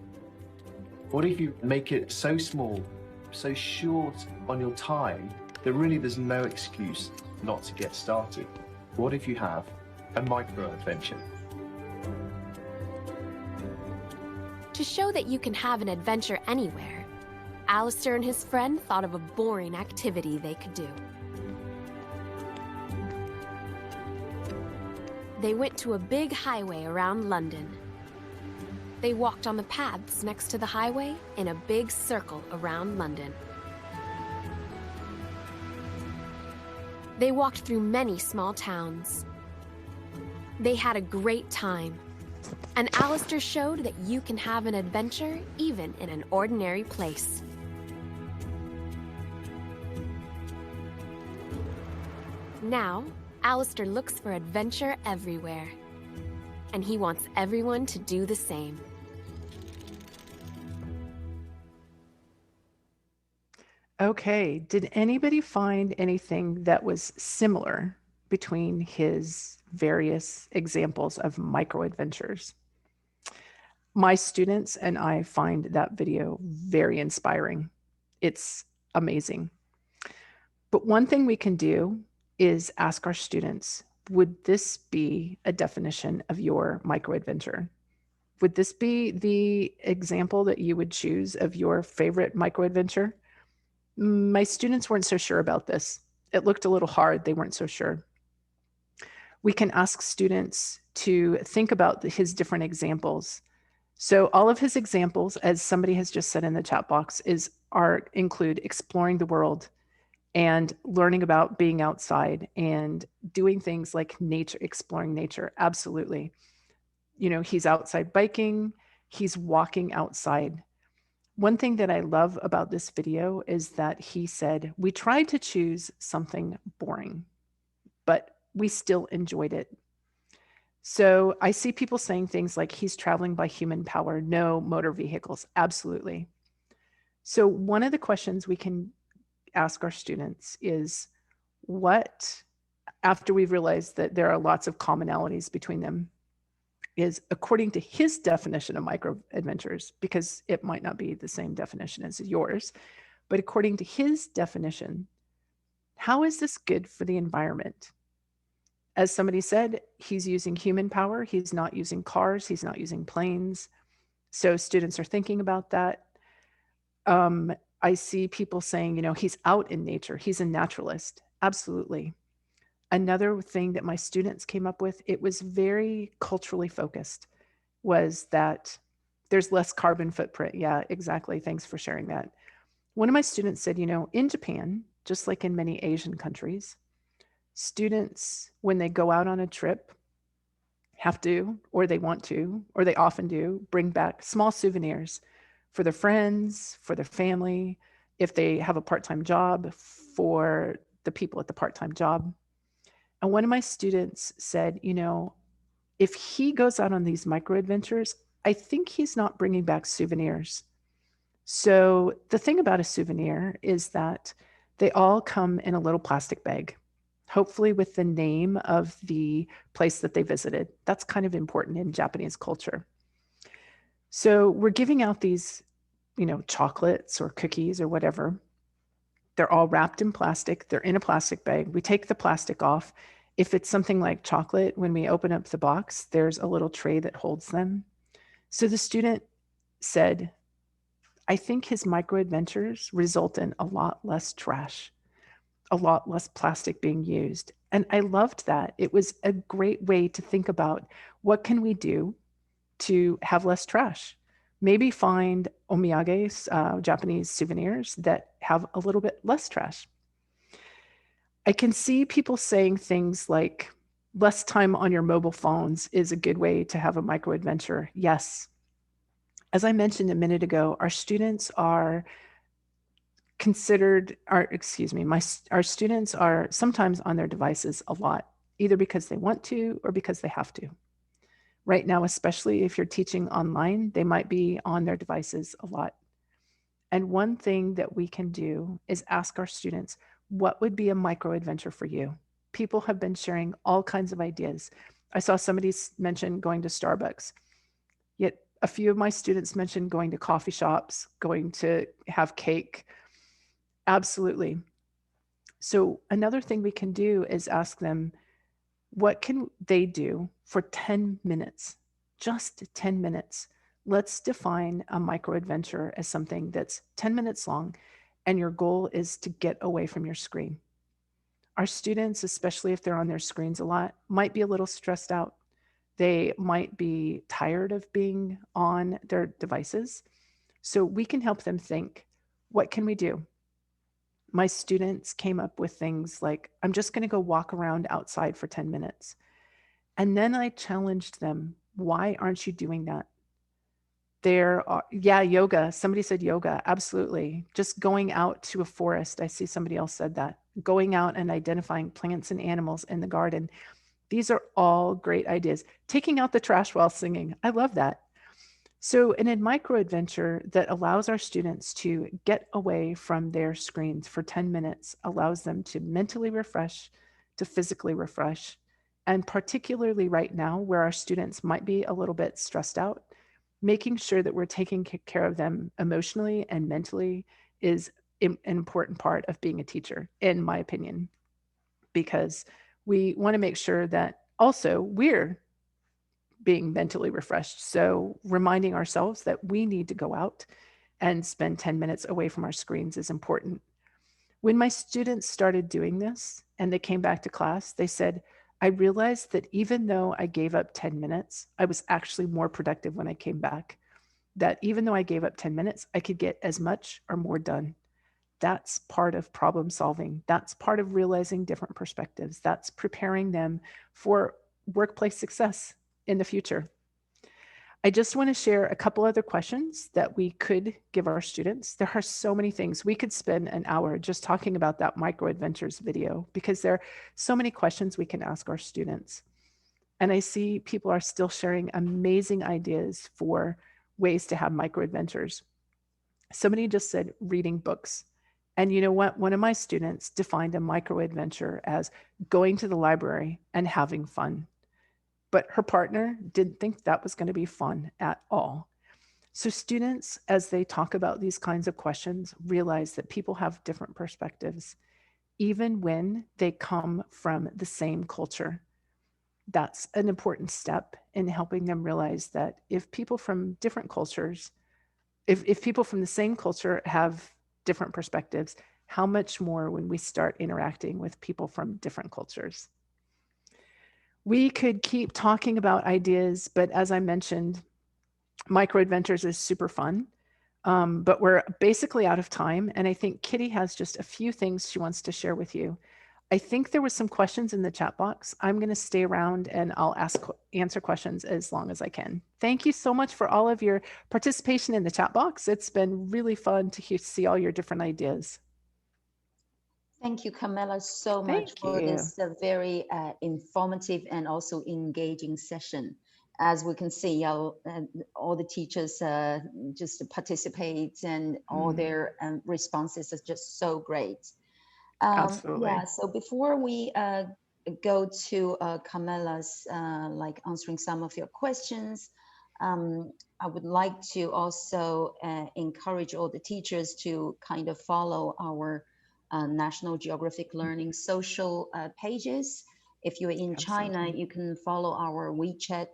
What if you make it so small, so short on your time, that really there's no excuse not to get started? What if you have a micro adventure? To show that you can have an adventure anywhere, Alistair and his friend thought of a boring activity they could do. They went to a big highway around London. They walked on the paths next to the highway in a big circle around London. They walked through many small towns. They had a great time. And Alistair showed that you can have an adventure even in an ordinary place. Now, Alistair looks for adventure everywhere. And he wants everyone to do the same. Okay, did anybody find anything that was similar between his various examples of micro adventures? My students and I find that video very inspiring. It's amazing. But one thing we can do is ask our students, would this be a definition of your micro adventure? Would this be the example that you would choose of your favorite micro adventure? My students weren't so sure about this. It looked a little hard. They weren't so sure. We can ask students to think about his different examples. So all of his examples, as somebody has just said in the chat box, include exploring the world and learning about being outside and doing things like nature, exploring nature. Absolutely. You know, he's outside biking, he's walking outside. One thing that I love about this video is that he said, we tried to choose something boring, but we still enjoyed it. So I see people saying things like he's traveling by human power, no motor vehicles. Absolutely. So one of the questions we can ask our students is what, after we've realized that there are lots of commonalities between them, is according to his definition of micro adventures, because it might not be the same definition as yours, but according to his definition, how is this good for the environment? As somebody said, he's using human power. He's not using cars. He's not using planes. So students are thinking about that. I see people saying, you know, he's out in nature. He's a naturalist. Absolutely. Another thing that my students came up with, it was very culturally focused, was that there's less carbon footprint. Yeah, exactly. Thanks for sharing that. One of my students said, you know, in Japan, just like in many Asian countries, students, when they go out on a trip, have to, or they want to, or they often do, bring back small souvenirs for their friends, for their family, if they have a part-time job, for the people at the part-time job. And one of my students said, if he goes out on these micro adventures, I think he's not bringing back souvenirs. So the thing about a souvenir is that they all come in a little plastic bag, hopefully with the name of the place that they visited. That's kind of important in Japanese culture. So we're giving out these, chocolates or cookies or whatever. They're all wrapped in plastic. They're in a plastic bag. We take the plastic off. If it's something like chocolate, when we open up the box, there's a little tray that holds them. So the student said, I think his micro adventures result in a lot less trash, a lot less plastic being used. And I loved that. It was a great way to think about what can we do to have less trash. Maybe find omiyages, Japanese souvenirs that have a little bit less trash. I can see people saying things like, less time on your mobile phones is a good way to have a micro adventure. Yes. As I mentioned a minute ago, our students are our students are sometimes on their devices a lot, either because they want to or because they have to. Right now, especially if you're teaching online, they might be on their devices a lot. And one thing that we can do is ask our students, what would be a micro adventure for you? People have been sharing all kinds of ideas. I saw somebody mention going to Starbucks. Yet a few of my students mentioned going to coffee shops, going to have cake. Absolutely. So another thing we can do is ask them, what can they do for 10 minutes? Just 10 minutes. Let's define a micro adventure as something that's 10 minutes long, and your goal is to get away from your screen. Our students, especially if they're on their screens a lot, might be a little stressed out. They might be tired of being on their devices. So we can help them think, what can we do? My students came up with things like, I'm just going to go walk around outside for 10 minutes. And then I challenged them, why aren't you doing that? Yoga. Somebody said yoga. Absolutely. Just going out to a forest. I see somebody else said that. Going out and identifying plants and animals in the garden. These are all great ideas. Taking out the trash while singing. I love that. So in a micro adventure that allows our students to get away from their screens for 10 minutes, allows them to mentally refresh, to physically refresh, and particularly right now where our students might be a little bit stressed out, making sure that we're taking care of them emotionally and mentally is an important part of being a teacher, in my opinion, because we want to make sure that also we're being mentally refreshed. So reminding ourselves that we need to go out and spend 10 minutes away from our screens is important. When my students started doing this and they came back to class, they said, I realized that even though I gave up 10 minutes, I was actually more productive when I came back. That even though I gave up 10 minutes, I could get as much or more done. That's part of problem solving. That's part of realizing different perspectives. That's preparing them for workplace success in the future. I just want to share a couple other questions that we could give our students. There are so many things. We could spend an hour just talking about that micro adventures video because there are so many questions we can ask our students. And I see people are still sharing amazing ideas for ways to have micro adventures. Somebody just said reading books. And you know what? One of my students defined a micro adventure as going to the library and having fun. But her partner didn't think that was going to be fun at all. So students, as they talk about these kinds of questions, realize that people have different perspectives, even when they come from the same culture. That's an important step in helping them realize that if people from different cultures, if people from the same culture have different perspectives, how much more when we start interacting with people from different cultures. We could keep talking about ideas, but as I mentioned, micro adventures is super fun, but we're basically out of time. And I think Kitty has just a few things she wants to share with you. I think there was some questions in the chat box. I'm going to stay around and I'll answer questions as long as I can. Thank you so much for all of your participation in the chat box. It's been really fun to see all your different ideas. Thank you, Camilla, so much for this very informative and also engaging session. As we can see, all the teachers just participate, and all their responses are just so great. Absolutely. Yeah, so before we go to Camilla's like answering some of your questions, I would like to also encourage all the teachers to kind of follow our National Geographic Learning social pages. If you're in China, you can follow our WeChat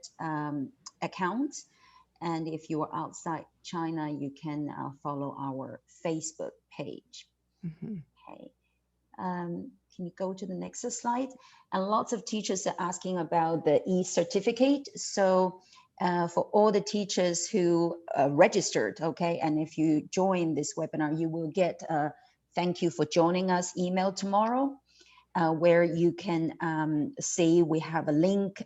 account. And if you are outside China, you can follow our Facebook page. Okay. Can you go to the next slide? And lots of teachers are asking about the e-certificate. So for all the teachers who registered, okay, and if you join this webinar, you will get a thank you for joining us email tomorrow, where you can see we have a link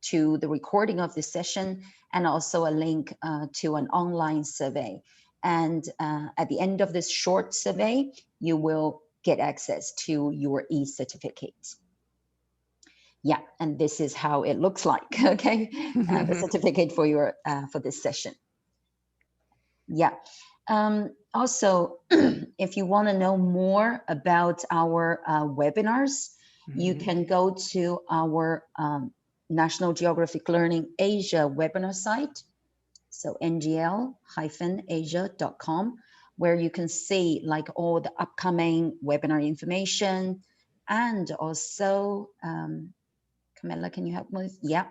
to the recording of this session, and also a link to an online survey. And at the end of this short survey, you will get access to your e-certificate. Yeah, and this is how it looks like, okay? The certificate for your for this session. Yeah. Also, if you want to know more about our webinars, you can go to our National Geographic Learning Asia webinar site, so ngl-asia.com, where you can see like all the upcoming webinar information. And also, Camilla, can you help me? Yeah.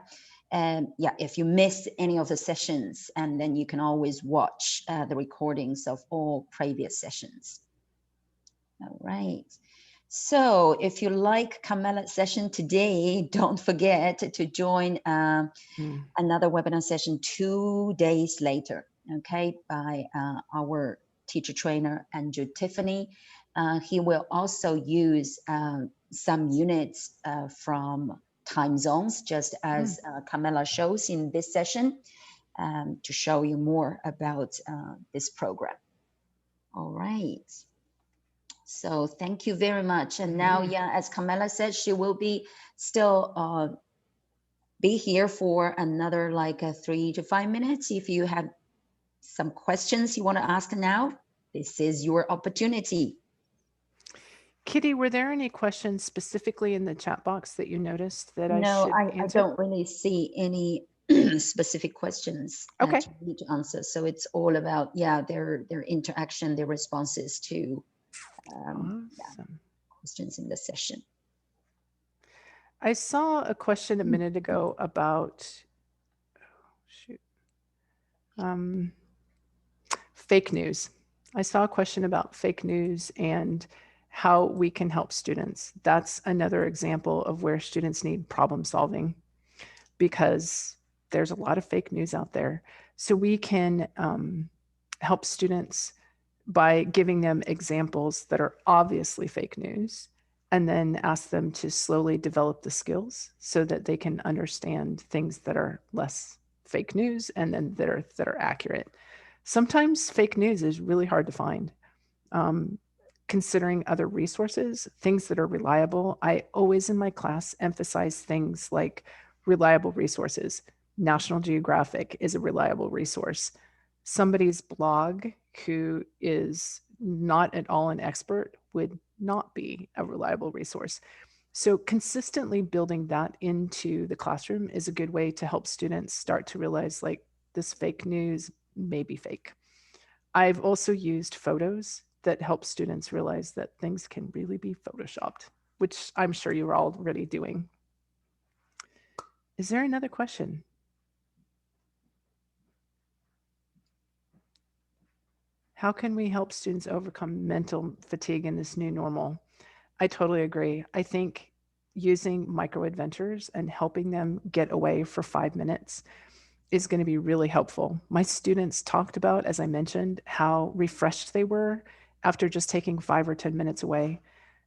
Yeah, if you miss any of the sessions, and then you can always watch the recordings of all previous sessions. All right. So if you like Camilla's session today, don't forget to join another webinar session 2 days later, okay, by our teacher trainer, Andrew Tiffany. He will also use some units from time zones, just as Camilla shows in this session, to show you more about this program. All right. So thank you very much. And now, yeah, as Camilla said, she will be still be here for another like 3 to 5 minutes. If you have some questions you want to ask now, this is your opportunity. Kitty, were there any questions specifically in the chat box that you noticed that I should answer? I don't really see any specific questions okay. to need to answer. So it's all about, yeah, their interaction, their responses to Awesome. yeah, questions in the session. I saw a question a minute ago about, fake news. I saw a question about fake news and how we can help students. That's another example of where students need problem solving, because there's a lot of fake news out there. So we can help students by giving them examples that are obviously fake news, and then ask them to slowly develop the skills so that they can understand things that are less fake news and then that are accurate. Sometimes fake news is really hard to find. Considering other resources, things that are reliable, I always in my class emphasize things like reliable resources. National Geographic is a reliable resource. Somebody's blog who is not at all an expert would not be a reliable resource. So consistently building that into the classroom is a good way to help students start to realize like this fake news may be fake. I've also used photos that help students realize that things can really be photoshopped, which I'm sure you're already doing. Is there another question? How can we help students overcome mental fatigue in this new normal? I totally agree. I think using micro adventures and helping them get away for 5 minutes is going to be really helpful. My students talked about, as I mentioned, how refreshed they were after just taking 5 or 10 minutes away.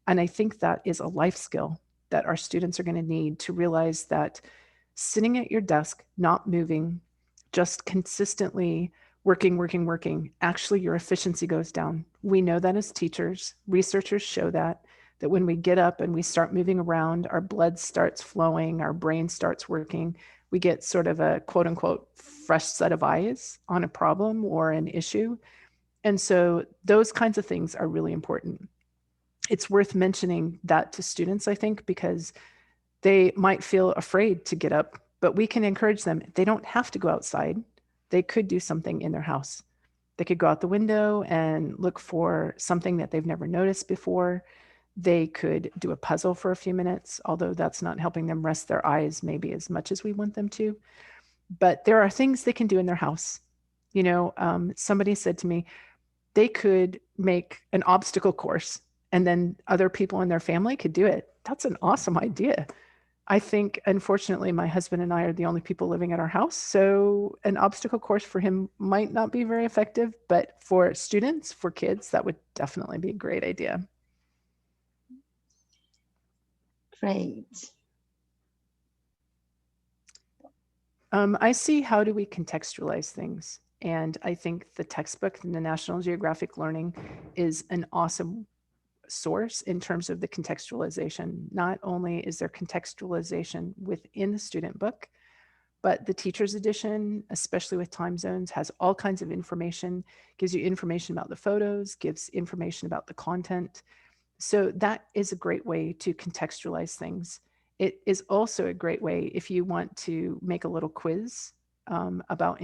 And I think that is a life skill that our students are going to need to realize that sitting at your desk, not moving, just consistently working, actually your efficiency goes down. We know that as teachers. Researchers show that when we get up and we start moving around, our blood starts flowing, our brain starts working, we get sort of a quote unquote fresh set of eyes on a problem or an issue. And so those kinds of things are really important. It's worth mentioning that to students, I think, because they might feel afraid to get up, but we can encourage them. They don't have to go outside. They could do something in their house. They could go out the window and look for something that they've never noticed before. They could do a puzzle for a few minutes, although that's not helping them rest their eyes maybe as much as we want them to. But there are things they can do in their house. You know, somebody said to me, they could make an obstacle course and then other people in their family could do it. That's an awesome idea. I think, unfortunately, my husband and I are the only people living at our house. So an obstacle course for him might not be very effective, but for students, for kids, that would definitely be a great idea. Great. I see how do we contextualize things. And I think the textbook in the National Geographic Learning is an awesome source in terms of the contextualization. Not only is there contextualization within the student book, but the teacher's edition, especially with time zones, has all kinds of information, gives you information about the photos, gives information about the content. So that is a great way to contextualize things. It is also a great way if you want to make a little quiz about